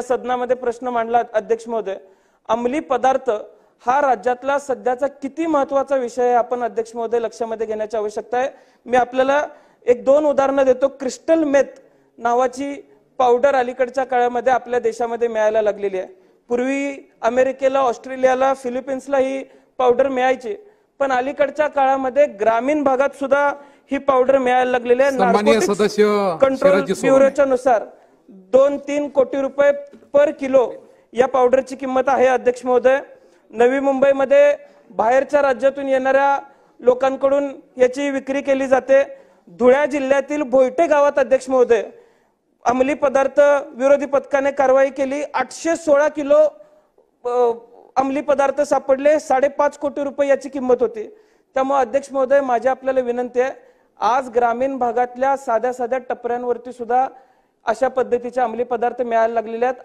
सदनामध्ये प्रश्न मांडला अध्यक्ष महोदय, अंमली पदार्थ हा राज्यातला सध्याचा किती महत्त्वाचा विषय आहे आपण अध्यक्ष महोदय लक्षामध्ये घेण्याची आवश्यकता आहे। मी आपल्याला एक दोन उदाहरणं देतो। क्रिस्टल मेथ नावाची पावडर अलीकडच्या काळामध्ये आपल्या देशामध्ये मिळायला लागलेली आहे। पूर्वी अमेरिकेला, ऑस्ट्रेलियाला, फिलिपिन्सला ही पावडर मिळायची, पण अलीकडच्या काळामध्ये ग्रामीण भागात सुद्धा ही पावडर मिळायला लागलेली आहे। नार्कोटिक्स कंट्रोल ब्युरोच्या नुसार 2-3 कोटी रुपये पर किलो या पावडरची किंमत आहे अध्यक्ष महोदय। नवी मुंबईमध्ये बाहेरच्या राज्यातून येणाऱ्या लोकांकडून याची विक्री केली जाते। धुळे जिल्ह्यातील भोयटे गावात अध्यक्ष महोदय अंमली पदार्थ विरोधी पथकाने कारवाई केली। 816 किलो अंमली पदार्थ सापडले, 5.5 कोटी रुपये याची किंमत होती। त्यामुळे अध्यक्ष महोदय माझी आपल्याला विनंती आहे, आज ग्रामीण भागातल्या साध्या टपऱ्यांवरती सुद्धा अशा पद्धतीचे अंमली पदार्थ मिळायला लागलेले आहेत।